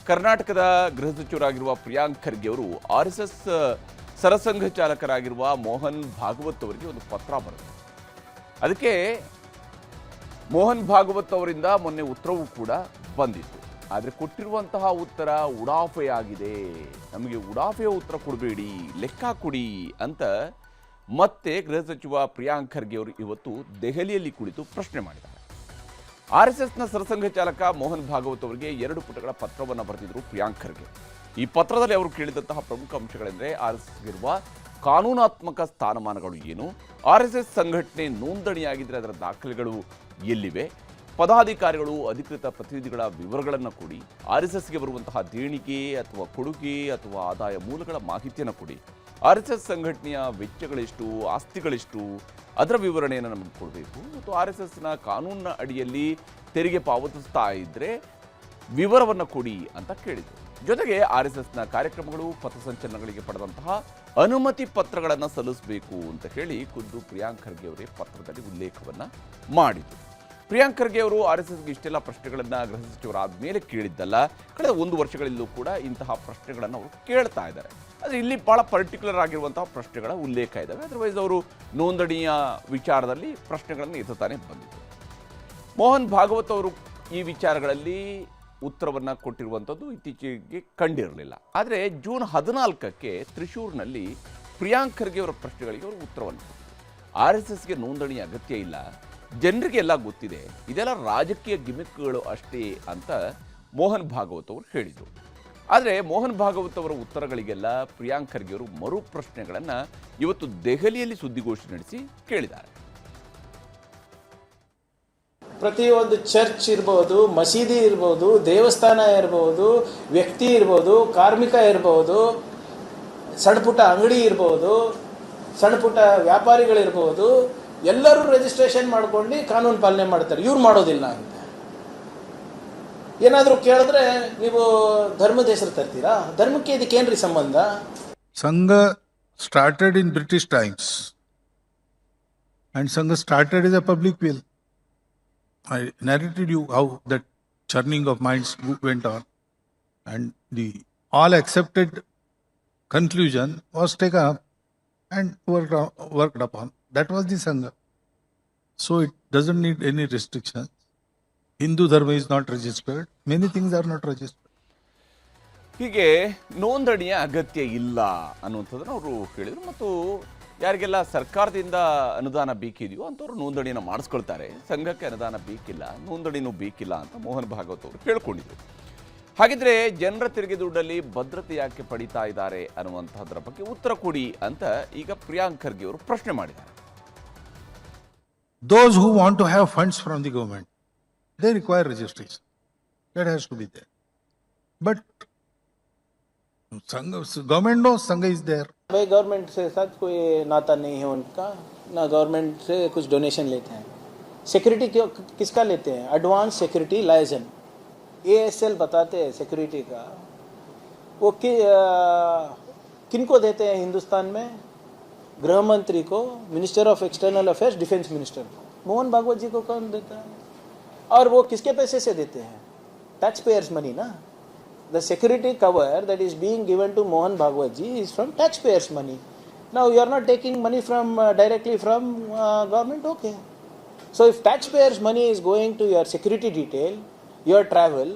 ಕರ್ನಾಟಕದ ಗೃಹ ಸಚಿವರಾಗಿರುವ ಪ್ರಿಯಾಂಕ್ ಖರ್ಗೆ ಅವರು ಆರ್ಎಸ್ಎಸ್ ಸರಸಂಘ ಚಾಲಕರಾಗಿರುವ ಮೋಹನ್ ಭಾಗವತ್ ಅವರಿಗೆ ಒಂದು ಪತ್ರ ಬರುತ್ತೆ. ಅದಕ್ಕೆ ಮೋಹನ್ ಭಾಗವತ್ ಅವರಿಂದ ಮೊನ್ನೆ ಉತ್ತರವೂ ಕೂಡ ಬಂದಿತ್ತು. ಆದರೆ ಕೊಟ್ಟಿರುವಂತಹ ಉತ್ತರ ಉಡಾಫೆಯಾಗಿದೆ. ನಮಗೆ ಉಡಾಫೆಯ ಉತ್ತರ ಕೊಡಬೇಡಿ, ಲೆಕ್ಕ ಕೊಡಿ ಅಂತ ಮತ್ತೆ ಗೃಹ ಸಚಿವ ಪ್ರಿಯಾಂಕ್ ಖರ್ಗೆ ಅವರು ಇವತ್ತು ದೆಹಲಿಯಲ್ಲಿ ಕುಳಿತು ಪ್ರಶ್ನೆ ಮಾಡಿದ್ದಾರೆ. ಆರ್ಎಸ್ಎಸ್ನ ಸರಸಂಘ ಚಾಲಕ ಮೋಹನ್ ಭಾಗವತ್ ಅವರಿಗೆ 2 ಪುಟಗಳ ಪತ್ರವನ್ನು ಬರೆದಿದ್ರು ಪ್ರಿಯಾಂಕ್ ಖರ್ಗೆ. ಈ ಪತ್ರದಲ್ಲಿ ಅವರು ಕೇಳಿದಂತಹ ಪ್ರಮುಖ ಅಂಶಗಳೆಂದರೆ ಆರ್ಎಸ್ಎಸ್ಗಿರುವ ಕಾನೂನಾತ್ಮಕ ಸ್ಥಾನಮಾನಗಳು ಏನು, ಆರ್ಎಸ್ಎಸ್ ಸಂಘಟನೆ ನೋಂದಣಿಯಾಗಿದ್ದರೆ ಅದರ ದಾಖಲೆಗಳು ಎಲ್ಲಿವೆ, ಪದಾಧಿಕಾರಿಗಳು ಅಧಿಕೃತ ಪ್ರತಿನಿಧಿಗಳ ವಿವರಗಳನ್ನು ಕೊಡಿ, ಆರ್ಎಸ್ಎಸ್ಗೆ ಬರುವಂತಹ ದೇಣಿಗೆ ಅಥವಾ ಕೊಡುಗೆ ಅಥವಾ ಆದಾಯ ಮೂಲಗಳ ಮಾಹಿತಿಯನ್ನು ಕೊಡಿ, ಆರ್ಎಸ್ಎಸ್ ಸಂಘಟನೆಯ ವೆಚ್ಚಗಳೆಷ್ಟು, ಆಸ್ತಿಗಳೆಷ್ಟು, ಅದರ ವಿವರಣೆಯನ್ನು ನಮಗೆ ಕೊಡಬೇಕು, ಮತ್ತು ಆರ್ಎಸ್ಎಸ್ನ ಕಾನೂನಿನ ಅಡಿಯಲ್ಲಿ ತೆರಿಗೆ ಪಾವತಿಸ್ತಾ ಇದ್ದರೆ ವಿವರವನ್ನು ಕೊಡಿ ಅಂತ ಕೇಳಿದರು. ಜೊತೆಗೆ ಆರ್ಎಸ್ಎಸ್ನ ಕಾರ್ಯಕ್ರಮಗಳು, ಪಥಸಂಚಲನಗಳಿಗೆ ಪಡೆದಂತಹ ಅನುಮತಿ ಪತ್ರಗಳನ್ನು ಸಲ್ಲಿಸಬೇಕು ಅಂತ ಹೇಳಿ ಖುದ್ದು ಪ್ರಿಯಾಂಕ್ ಖರ್ಗೆ ಅವರೇ ಪತ್ರದಲ್ಲಿ ಉಲ್ಲೇಖವನ್ನು ಮಾಡಿದರು. ಪ್ರಿಯಾಂಕ್ ಖರ್ಗೆ ಅವರು ಆರ್ಎಸ್ಎಸ್ಗೆ ಇಷ್ಟೆಲ್ಲ ಪ್ರಶ್ನೆಗಳನ್ನು ಗೃಹ ಸಚಿವರಾದ ಮೇಲೆ ಕೇಳಿದ್ದಲ್ಲ, ಕಳೆದ 1 ವರ್ಷಗಳಲ್ಲೂ ಕೂಡ ಇಂತಹ ಪ್ರಶ್ನೆಗಳನ್ನು ಅವರು ಕೇಳ್ತಾ ಇದ್ದಾರೆ. ಆದರೆ ಇಲ್ಲಿ ಭಾಳ ಪರ್ಟಿಕ್ಯುಲರ್ ಆಗಿರುವಂತಹ ಪ್ರಶ್ನೆಗಳ ಉಲ್ಲೇಖ ಇದ್ದಾವೆ. ಅದರ್ವೈಸ್ ಅವರು ನೋಂದಣಿಯ ವಿಚಾರದಲ್ಲಿ ಪ್ರಶ್ನೆಗಳನ್ನು ಎತ್ತುತ್ತಾನೆ ಬಂದಿದ್ದರು. ಮೋಹನ್ ಭಾಗವತ್ ಅವರು ಈ ವಿಚಾರಗಳಲ್ಲಿ ಉತ್ತರವನ್ನು ಕೊಟ್ಟಿರುವಂಥದ್ದು ಇತ್ತೀಚೆಗೆ ಕಂಡಿರಲಿಲ್ಲ. ಆದರೆ ಜೂನ್ 14ಕ್ಕೆ ತ್ರಿಶೂರ್ನಲ್ಲಿ ಪ್ರಿಯಾಂಕ್ ಖರ್ಗೆ ಅವರ ಪ್ರಶ್ನೆಗಳಿಗೆ ಅವರು ಉತ್ತರವನ್ನು ಕೊಟ್ಟರು. ಆರ್ಎಸ್ಎಸ್ಗೆ ನೋಂದಣಿಯ ಅಗತ್ಯ ಇಲ್ಲ, ಜನರಿಗೆ ಎಲ್ಲ ಗೊತ್ತಿದೆ, ಇದೆಲ್ಲ ರಾಜಕೀಯ ಗಿಮಿಕ್ಗಳು ಅಷ್ಟೇ ಅಂತ ಮೋಹನ್ ಭಾಗವತ್ ಅವರು ಹೇಳಿದರು. ಆದರೆ ಮೋಹನ್ ಭಾಗವತ್ ಅವರ ಉತ್ತರಗಳಿಗೆಲ್ಲ ಪ್ರಿಯಾಂಕ್ ಖರ್ಗೆ ಅವರು ಮರು ಪ್ರಶ್ನೆಗಳನ್ನು ಇವತ್ತು ದೆಹಲಿಯಲ್ಲಿ ಸುದ್ದಿಗೋಷ್ಠಿ ನಡೆಸಿ ಕೇಳಿದ್ದಾರೆ. ಪ್ರತಿಯೊಂದು ಚರ್ಚ್ ಇರ್ಬೋದು, ಮಸೀದಿ ಇರ್ಬೋದು, ದೇವಸ್ಥಾನ ಇರ್ಬೋದು, ವ್ಯಕ್ತಿ ಇರ್ಬೋದು, ಕಾರ್ಮಿಕ ಇರ್ಬೋದು, ಸಣ್ಣ ಪುಟ್ಟ ಅಂಗಡಿ ಇರ್ಬೋದು, ಸಣ್ಣ ಪುಟ್ಟ ವ್ಯಾಪಾರಿಗಳಿರ್ಬೋದು, ಎಲ್ಲರೂ ರಿಜಿಸ್ಟ್ರೇಷನ್ ಮಾಡ್ಕೊಂಡು ಕಾನೂನು ಪಾಲನೆ ಮಾಡ್ತಾರೆ. ಇವ್ರು ಮಾಡೋದಿಲ್ಲ ಅಂತ ಏನಾದರೂ ಕೇಳಿದ್ರೆ ನೀವು ಧರ್ಮದ ಹೆಸರು ತರ್ತೀರಾ? ಧರ್ಮಕ್ಕೆ ಇದಕ್ಕೇನ್ರಿ ಸಂಬಂಧ? ಸಂಘ started in British times and Sangha started as a public will. I narrated you how that churning of minds went on and the all accepted conclusion was taken up and worked upon. That was the Sangha. So it doesn't need any restrictions. Hindu Dharma is not registered. Many things are not registered. ಹೀಗೆ ನೋಂದಣಿಯ ಅಗತ್ಯ ಇಲ್ಲ ಅನ್ನುವಂಥದ್ದನ್ನು ಅವರು ಹೇಳಿದರು. ಮತ್ತು ಯಾರಿಗೆಲ್ಲ ಸರ್ಕಾರದಿಂದ ಅನುದಾನ ಬೇಕಿದೆಯೋ ಅಂಥವ್ರು ನೋಂದಣಿಯನ್ನು ಮಾಡಿಸ್ಕೊಳ್ತಾರೆ, ಸಂಘಕ್ಕೆ ಅನುದಾನ ಬೇಕಿಲ್ಲ, ನೋಂದಣಿನೂ ಬೇಕಿಲ್ಲ ಅಂತ ಮೋಹನ್ ಭಾಗವತ್ ಅವರು ಹೇಳ್ಕೊಂಡಿದ್ರು. ಹಾಗಿದ್ರೆ ಜನರ ತೆರಿಗೆ ದುಡ್ಡಲ್ಲಿ ಭದ್ರತೆ ಯಾಕೆ ಪಡಿತಾ ಇದ್ದಾರೆ ಅನ್ನುವಂಥದ್ರ ಬಗ್ಗೆ ಉತ್ತರ ಕೊಡಿ ಅಂತ ಈಗ ಪ್ರಿಯಾಂಕ್ ಖರ್ಗೆ ಅವರು ಪ್ರಶ್ನೆ ಮಾಡಿದ್ದಾರೆ. Those who want to have funds from the government, they require registration. That has to be there. But Sangha, government knows Sangha is there. भाई गवर्नमेंट से साथ कोई नाता नहीं है उनका, ना गवर्नमेंट से कुछ डोनेशन लेते हैं. सिक्योरिटी किसका लेते हैं? एडवांस सिक्योरिटी लाइसेंस ASL बताते हैं सिक्योरिटी का. वो किनको देते हैं हिंदुस्तान में? गृह मंत्री को, minister of external affairs, defence minister को. मोहन भागवत जी को कौन देता है? और वो किसके पैसे से देते हैं? टैक्स पेयर्स मनी ना. The security cover that is being given to Mohan Bhagwat ji is from taxpayers' money. Now you are not taking money from directly from government, okay. So if taxpayers' money is going to your security detail, your travel,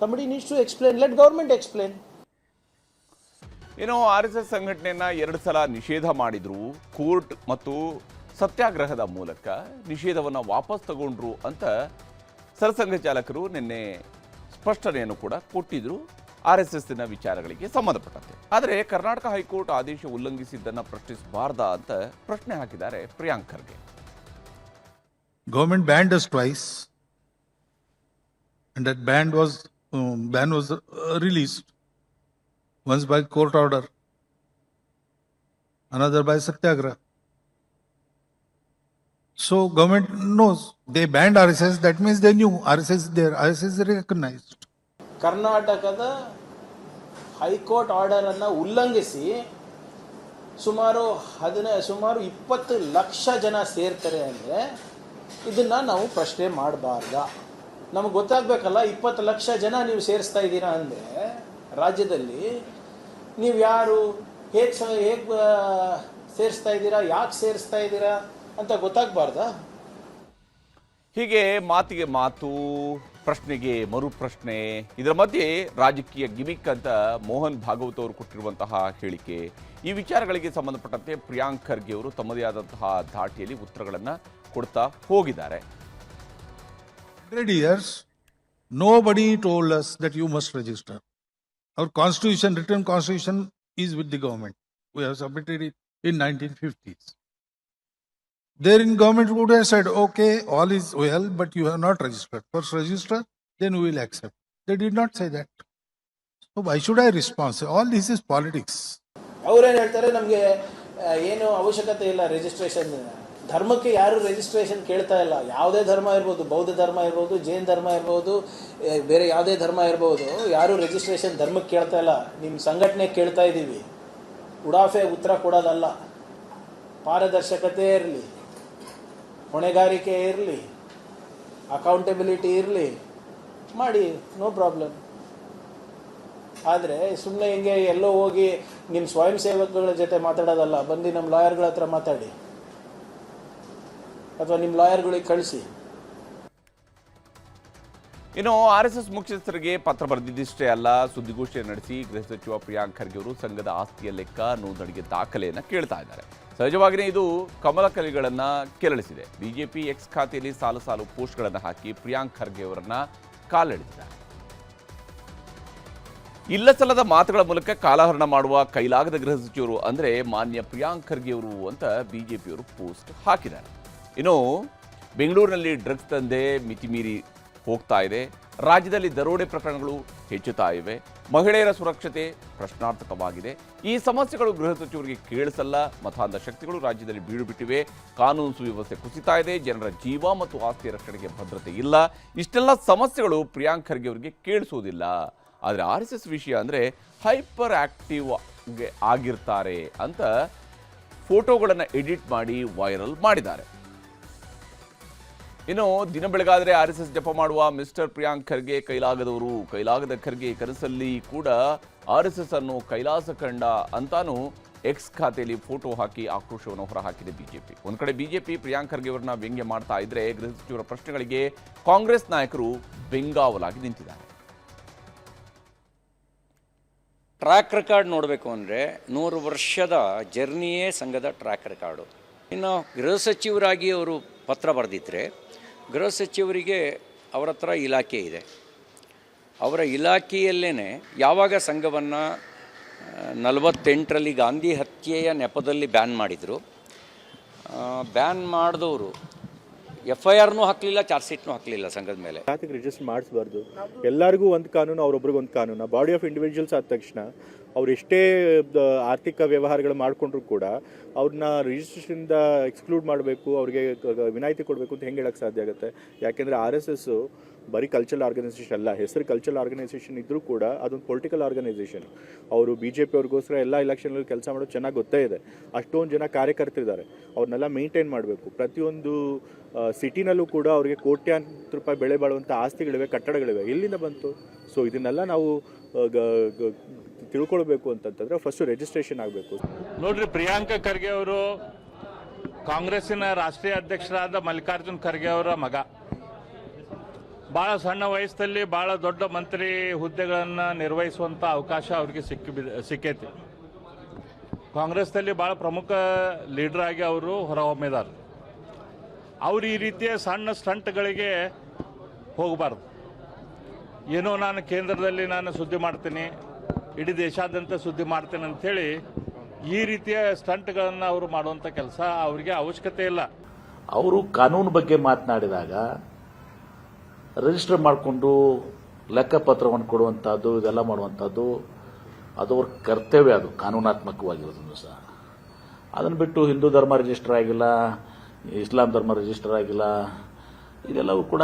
somebody needs to explain. Let government explain. ಏನೋ RSS ಸಂಘಟನೆಯನ್ನು 2 ಸಲ ನಿಷೇಧ ಮಾಡಿದ್ರು, court ಮತ್ತು ಸತ್ಯಾಗ್ರಹದ ಮೂಲಕ ನಿಷೇಧವನ್ನು ವಾಪಸ್ ತಗೊಂಡ್ರು ಅಂತ ಸರಸಂಘ ಚಾಲಕರು ನಿನ್ನೆ ಸ್ಪಷ್ಟನೆಯನ್ನು ಕೂಡ ಕೊಟ್ಟಿದ್ರು ಆರ್ಎಸ್ಎಸ್ನ ವಿಚಾರಗಳಿಗೆ ಸಂಬಂಧಪಟ್ಟಂತೆ. ಆದರೆ ಕರ್ನಾಟಕ ಹೈಕೋರ್ಟ್ ಆದೇಶ ಉಲ್ಲಂಘಿಸಿದ್ದನ್ನು ಪ್ರಶ್ನಿಸಬಾರ್ದಾ ಅಂತ ಪ್ರಶ್ನೆ ಹಾಕಿದ್ದಾರೆ Priyank Kharge. Government banned us twice, and that ban was released. Once by court order, another by satyagraha. So government knows. They banned RSS, that means they knew RSS is there, RSS is recognized. ಕರ್ನಾಟಕದ high court order ಅನ್ನು ಉಲ್ಲಂಘಿಸಿ ಸುಮಾರು 20 ಲಕ್ಷ ಜನ ಸೇರ್ತಾರೆ ಅಂದರೆ ಇದನ್ನ ನಾವು ಪ್ರಶ್ನೆ ಮಾಡಬಾರ್ದ? ನಮಗೆ ಗೊತ್ತಾಗಬೇಕಲ್ಲ. 20 ಲಕ್ಷ ಜನ ನೀವು ಸೇರಿಸ್ತಾ ಇದ್ದೀರಾ ಅಂದರೆ ರಾಜ್ಯದಲ್ಲಿ ನೀವು ಯಾರು, ಹೇಗೆ ಸೇರಿಸ್ತಾ ಇದ್ದೀರಾ, ಯಾಕೆ ಸೇರಿಸ್ತಾ ಇದ್ದೀರಾ ಅಂತ ಗೊತ್ತಾಗಬಾರ್ದಾ? ಹೀಗೆ ಮಾತಿಗೆ ಮಾತು, ಪ್ರಶ್ನೆಗೆ ಮರು ಪ್ರಶ್ನೆ, ಇದರ ಮಧ್ಯೆ ರಾಜಕೀಯ ಗಿಮಿಕ್ ಅಂತ ಮೋಹನ್ ಭಾಗವತ್ ಅವರು ಕೊಟ್ಟಿರುವಂತಹ ಹೇಳಿಕೆ, ಈ ವಿಚಾರಗಳಿಗೆ ಸಂಬಂಧಪಟ್ಟಂತೆ ಪ್ರಿಯಾಂಕ್ ಖರ್ಗೆ ಅವರು ತಮ್ಮದೇ ಆದಂತಹ ಧಾಟಿಯಲ್ಲಿ ಉತ್ತರಗಳನ್ನು ಕೊಡ್ತಾ ಹೋಗಿದ್ದಾರೆ. 100 years, nobody told us that you must register. Our constitution, written constitution, is with the government. We have submitted it in 1950s. Therein government would have said, okay, all is well, but you have not registered. First register, then we will accept. They did not say that. So why should I respond? All this is politics. ಅವರೇನು ಹೇಳ್ತಾರೆ, ನಮಗೆ ಏನು ಅವಶ್ಯಕತೆ ಇಲ್ಲ registration. ಧರ್ಮಕ್ಕೆ ಯಾರು registration ಕೇಳ್ತಾ ಇಲ್ಲ. ಯಾವುದೇ ಧರ್ಮ ಇರ್ಬೋದು, ಬೌದ್ಧ ಧರ್ಮ ಇರ್ಬೋದು, ಜೈನ್ ಧರ್ಮ ಇರ್ಬೋದು, ಬೇರೆ ಯಾವುದೇ ಧರ್ಮ ಇರ್ಬೋದು, ಯಾರು ರಿಜಿಸ್ಟ್ರೇಷನ್ ಧರ್ಮಕ್ಕೆ ಕೇಳ್ತಾ ಇಲ್ಲ. ನಿಮ್ಮ ಸಂಘಟನೆ ಕೇಳ್ತಾ ಇದ್ದೀವಿ. ಉಡಾಫೆ ಉತ್ತರ ಕೊಡೋದಲ್ಲ. ಪಾರದರ್ಶಕತೆ ಇರಲಿ, ಹೊಣೆಗಾರಿಕೆ ಇರಲಿ, ಅಕೌಂಟಬಿಲಿಟಿ ಇರಲಿ, ಮಾಡಿ, ನೋ ಪ್ರಾಬ್ಲಮ್. ಆದರೆ ಸುಮ್ಮನೆ ಹಿಂಗೆ ಎಲ್ಲೋ ಹೋಗಿ ನಿಮ್ಮ ಸ್ವಯಂ ಸೇವಕಗಳ ಜೊತೆ ಮಾತಾಡೋದಲ್ಲ. ಬಂದು ನಮ್ಮ ಲಾಯರ್ಗಳ ಹತ್ರ ಮಾತಾಡಿ, ಅಥವಾ ನಿಮ್ಮ ಲಾಯರ್ಗಳಿಗೆ ಕಳಿಸಿ. ಇನ್ನು RSS ಮುಖ್ಯಸ್ಥರಿಗೆ ಪತ್ರ ಬರೆದಿದ್ದಷ್ಟೇ ಅಲ್ಲ, ಸುದ್ದಿಗೋಷ್ಠಿ ನಡೆಸಿ ಗೃಹ ಸಚಿವ ಪ್ರಿಯಾಂಕ್ ಖರ್ಗೆ ಅವರು ಸಂಘದ ಆಸ್ತಿಯ ಲೆಕ್ಕ, ನೋಂದಣಿಗೆ ದಾಖಲೆಯನ್ನು ಕೇಳ್ತಾ ಇದ್ದಾರೆ. ಸಹಜವಾಗಿಯೇ ಇದು ಕಮಲಕಲಿಗಳನ್ನು ಕೆರಳಿಸಿದೆ. ಬಿಜೆಪಿ ಎಕ್ಸ್ ಖಾತೆಯಲ್ಲಿ ಸಾಲು ಸಾಲು ಪೋಸ್ಟ್ಗಳನ್ನು ಹಾಕಿ ಪ್ರಿಯಾಂಕ್ ಖರ್ಗೆ ಅವರನ್ನ ಕಾಲೆಳೆದಿದ್ದಾರೆ. ಇಲ್ಲಸಲ್ಲದ ಮಾತುಗಳ ಮೂಲಕ ಕಾಲಹರಣ ಮಾಡುವ ಕೈಲಾಗದ ಗೃಹ ಸಚಿವರು ಅಂದರೆ ಮಾನ್ಯ ಪ್ರಿಯಾಂಕ್ ಖರ್ಗೆ ಅವರು ಅಂತ ಬಿಜೆಪಿಯವರು ಪೋಸ್ಟ್ ಹಾಕಿದ್ದಾರೆ. ಇನ್ನು ಬೆಂಗಳೂರಿನಲ್ಲಿ ಡ್ರಗ್ಸ್ ದಂಧೆ ಮಿತಿಮೀರಿ ಹೋಗ್ತಾ ಇದೆ. ರಾಜ್ಯದಲ್ಲಿ ದರೋಡೆ ಪ್ರಕರಣಗಳು ಹೆಚ್ಚುತ್ತಾ ಇವೆ. ಮಹಿಳೆಯರ ಸುರಕ್ಷತೆ ಪ್ರಶ್ನಾರ್ಥಕವಾಗಿದೆ. ಈ ಸಮಸ್ಯೆಗಳು ಗೃಹ ಸಚಿವರಿಗೆ ಕೇಳಿಸಲ್ಲ. ಮತಾಂಧ ಶಕ್ತಿಗಳು ರಾಜ್ಯದಲ್ಲಿ ಬೀಡು ಬಿಟ್ಟಿವೆ. ಕಾನೂನು ಸುವ್ಯವಸ್ಥೆ ಕುಸಿತಾ ಇದೆ. ಜನರ ಜೀವ ಮತ್ತು ಆಸ್ತಿ ರಕ್ಷಣೆಗೆ ಭದ್ರತೆ ಇಲ್ಲ. ಇಷ್ಟೆಲ್ಲ ಸಮಸ್ಯೆಗಳು ಪ್ರಿಯಾಂಕ್ ಖರ್ಗೆ ಅವರಿಗೆ ಕೇಳಿಸೋದಿಲ್ಲ. ಆದರೆ RSS ವಿಷಯ ಅಂದರೆ ಹೈಪರ್ ಆಕ್ಟಿವ್ ಆಗಿರ್ತಾರೆ ಅಂತ ಫೋಟೋಗಳನ್ನು ಎಡಿಟ್ ಮಾಡಿ ವೈರಲ್ ಮಾಡಿದ್ದಾರೆ. ಇನ್ನು ದಿನ ಬೆಳಗಾದರೆ RSS ಜಪ ಮಾಡುವ ಮಿಸ್ಟರ್ ಪ್ರಿಯಾಂಕ್ ಖರ್ಗೆ ಕೈಲಾಗದವರು. ಕೈಲಾಗದ ಖರ್ಗೆ ಕನಸಲ್ಲಿ ಕೂಡ RSS ಅನ್ನು ಕೈಲಾಸ ಕಂಡ ಅಂತಾನು ಎಕ್ಸ್ ಖಾತೆಯಲ್ಲಿ ಫೋಟೋ ಹಾಕಿ ಆಕ್ರೋಶವನ್ನು ಹೊರಹಾಕಿದೆ ಬಿಜೆಪಿ. ಒಂದು ಕಡೆ ಬಿಜೆಪಿ ಪ್ರಿಯಾಂಕ್ ಖರ್ಗೆ ಅವರನ್ನ ವ್ಯಂಗ್ಯ ಮಾಡ್ತಾ ಇದ್ರೆ, ಗೃಹ ಸಚಿವರ ಪ್ರಶ್ನೆಗಳಿಗೆ ಕಾಂಗ್ರೆಸ್ ನಾಯಕರು ಬೆಂಗಾವಲಾಗಿ ನಿಂತಿದ್ದಾರೆ. ಟ್ರ್ಯಾಕ್ ರೆಕಾರ್ಡ್ ನೋಡಬೇಕು ಅಂದರೆ 100 ವರ್ಷದ ಜರ್ನಿಯೇ ಸಂಘದ ಟ್ರ್ಯಾಕ್ ರೆಕಾರ್ಡು. ಇನ್ನು ಗೃಹ ಸಚಿವರಾಗಿ ಅವರು ಪತ್ರ ಬರೆದಿದ್ದರೆ, ಗೃಹ ಸಚಿವರಿಗೆ ಅವರ ಹತ್ರ ಇಲಾಖೆ ಇದೆ. ಅವರ ಇಲಾಖೆಯಲ್ಲೇ ಯಾವಾಗ ಸಂಘವನ್ನು 48ರಲ್ಲಿ ಗಾಂಧಿ ಹತ್ಯೆಯ ನೆಪದಲ್ಲಿ ಬ್ಯಾನ್ ಮಾಡಿದರು, ಬ್ಯಾನ್ ಮಾಡಿದವರು FIRನೂ ಹಾಕಲಿಲ್ಲ, ಚಾರ್ಜ್ ಶೀಟ್ನೂ ಹಾಕಲಿಲ್ಲ ಸಂಘದ ಮೇಲೆ. ಜಾತಿಗೆ ರಿಜಿಸ್ಟರ್ ಮಾಡಿಸಬಾರ್ದು. ಎಲ್ಲರಿಗೂ ಒಂದು ಕಾನೂನು, ಅವರೊಬ್ರಿಗೆ ಒಂದು ಕಾನೂನು. ಬಾಡಿ ಆಫ್ ಇಂಡಿವಿಜುವಲ್ಸ್ ಆದ ತಕ್ಷಣ ಅವ್ರು ಎಷ್ಟೇ ಆರ್ಥಿಕ ವ್ಯವಹಾರಗಳು ಮಾಡಿಕೊಂಡ್ರು ಕೂಡ ಅವ್ರನ್ನ ರಿಜಿಸ್ಟ್ರೇಷನಿಂದ ಎಕ್ಸ್ಕ್ಲೂಡ್ ಮಾಡಬೇಕು, ಅವ್ರಿಗೆ ವಿನಾಯಿತಿ ಕೊಡಬೇಕು ಅಂತ ಹೆಂಗೆ ಹೇಳೋಕ್ಕೆ ಸಾಧ್ಯ ಆಗುತ್ತೆ? ಯಾಕೆಂದರೆ RSS ಬರೀ ಕಲ್ಚರಲ್ ಆರ್ಗನೈಸೇಷನ್ ಅಲ್ಲ. ಹೆಸರು ಕಲ್ಚರಲ್ ಆರ್ಗನೈಸೇಷನ್ ಇದ್ದರೂ ಕೂಡ ಅದೊಂದು ಪೊಲಿಟಿಕಲ್ ಆರ್ಗನೈಸೇಷನ್. ಅವರು BJP ಅವ್ರಿಗೋಸ್ಕರ ಎಲ್ಲ ಇಲೆಕ್ಷನಲ್ಲಿ ಕೆಲಸ ಮಾಡೋದು ಚೆನ್ನಾಗಿ ಗೊತ್ತೇ ಇದೆ. ಅಷ್ಟೊಂದು ಜನ ಕಾರ್ಯಕರ್ತರಿದ್ದಾರೆ, ಅವ್ರನ್ನೆಲ್ಲ ಮೇಂಟೈನ್ ಮಾಡಬೇಕು. ಪ್ರತಿಯೊಂದು ಸಿಟಿನಲ್ಲೂ ಕೂಡ ಅವರಿಗೆ ಕೋಟ್ಯಾಂತರ ರೂಪಾಯಿ ಬೆಳೆ ಬಾಳುವಂಥ ಆಸ್ತಿಗಳಿವೆ, ಕಟ್ಟಡಗಳಿವೆ. ಎಲ್ಲಿಂದ ಬಂತು? ಸೊ ಇದನ್ನೆಲ್ಲ ನಾವು ತಿಳ್ಕೊಳ್ಬೇಕು ಅಂತಂತಂದ್ರೆ ಫಸ್ಟು ರಿಜಿಸ್ಟ್ರೇಷನ್ ಆಗಬೇಕು. ನೋಡ್ರಿ, ಪ್ರಿಯಾಂಕ ಖರ್ಗೆ ಅವರು ಕಾಂಗ್ರೆಸ್ಸಿನ ರಾಷ್ಟ್ರೀಯ ಅಧ್ಯಕ್ಷರಾದ ಮಲ್ಲಿಕಾರ್ಜುನ್ ಖರ್ಗೆ ಅವರ ಮಗ. ಭಾಳ ಸಣ್ಣ ವಯಸ್ಸಲ್ಲಿ ಭಾಳ ದೊಡ್ಡ ಮಂತ್ರಿ ಹುದ್ದೆಗಳನ್ನು ನಿರ್ವಹಿಸುವಂಥ ಅವಕಾಶ ಅವ್ರಿಗೆ ಸಿಕ್ಕೈತಿ. ಕಾಂಗ್ರೆಸ್ನಲ್ಲಿ ಭಾಳ ಪ್ರಮುಖ ಲೀಡರ್ ಆಗಿ ಅವರು ಹೊರಹೊಮ್ಮಿದ್ದಾರೆ. ಅವರು ಈ ರೀತಿಯ ಸಣ್ಣ ಸ್ಟಂಟ್ಗಳಿಗೆ ಹೋಗಬಾರ್ದು. ಏನೋ ನಾನು ಕೇಂದ್ರದಲ್ಲಿ ನಾನು ಸುದ್ದಿ ಮಾಡ್ತೀನಿ, ಇಡೀ ದೇಶಾದ್ಯಂತ ಸುದ್ದಿ ಮಾಡ್ತೇನೆ ಅಂಥೇಳಿ ಈ ರೀತಿಯ ಸ್ಟಂಟ್ಗಳನ್ನು ಅವರು ಮಾಡುವಂಥ ಕೆಲಸ ಅವರಿಗೆ ಅವಶ್ಯಕತೆ ಇಲ್ಲ. ಅವರು ಕಾನೂನು ಬಗ್ಗೆ ಮಾತನಾಡಿದಾಗ ರಿಜಿಸ್ಟರ್ ಮಾಡಿಕೊಂಡು ಲೆಕ್ಕಪತ್ರವನ್ನು ಕೊಡುವಂಥದ್ದು, ಇದೆಲ್ಲ ಮಾಡುವಂಥದ್ದು ಅದು ಅವ್ರ ಕರ್ತವ್ಯ. ಅದು ಕಾನೂನಾತ್ಮಕವಾಗಿರೋದನ್ನು ಸಹ. ಅದನ್ನು ಬಿಟ್ಟು ಹಿಂದೂ ಧರ್ಮ ರಿಜಿಸ್ಟರ್ ಆಗಿಲ್ಲ, ಇಸ್ಲಾಂ ಧರ್ಮ ರಿಜಿಸ್ಟರ್ ಆಗಿಲ್ಲ, ಇದೆಲ್ಲವೂ ಕೂಡ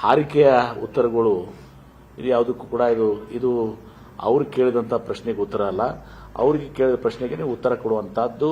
ಹಾರಿಕೆಯ ಉತ್ತರಗಳು. ಇದು ಯಾವುದಕ್ಕೂ ಕೂಡ ಇದು ಅವ್ರಿಗೆ ಕೇಳಿದಂಥ ಪ್ರಶ್ನೆಗೆ ಉತ್ತರ ಅಲ್ಲ. ಅವ್ರಿಗೆ ಕೇಳಿದ ಪ್ರಶ್ನೆಗೆ ನೀವು ಉತ್ತರ ಕೊಡುವಂಥದ್ದು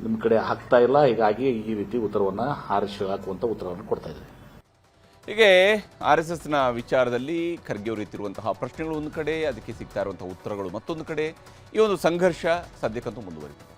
ನಿಮ್ಮ ಕಡೆ ಆಗ್ತಾ ಇಲ್ಲ. ಹೀಗಾಗಿ ಈ ರೀತಿ ಉತ್ತರವನ್ನು ಹಾಕುವಂಥ ಉತ್ತರವನ್ನು ಕೊಡ್ತಾ ಇದ್ದಾರೆ. ಹೀಗೆ RSSನ ವಿಚಾರದಲ್ಲಿ ಖರ್ಗೆ ಅವರು ಎತ್ತಿರುವಂತಹ ಪ್ರಶ್ನೆಗಳು ಒಂದು ಕಡೆ, ಅದಕ್ಕೆ ಸಿಗ್ತಾ ಇರುವಂತಹ ಉತ್ತರಗಳು ಮತ್ತೊಂದು ಕಡೆ, ಈ ಒಂದು ಸಂಘರ್ಷ ಸದ್ಯಕ್ಕಂತೂ ಮುಂದುವರಿತು.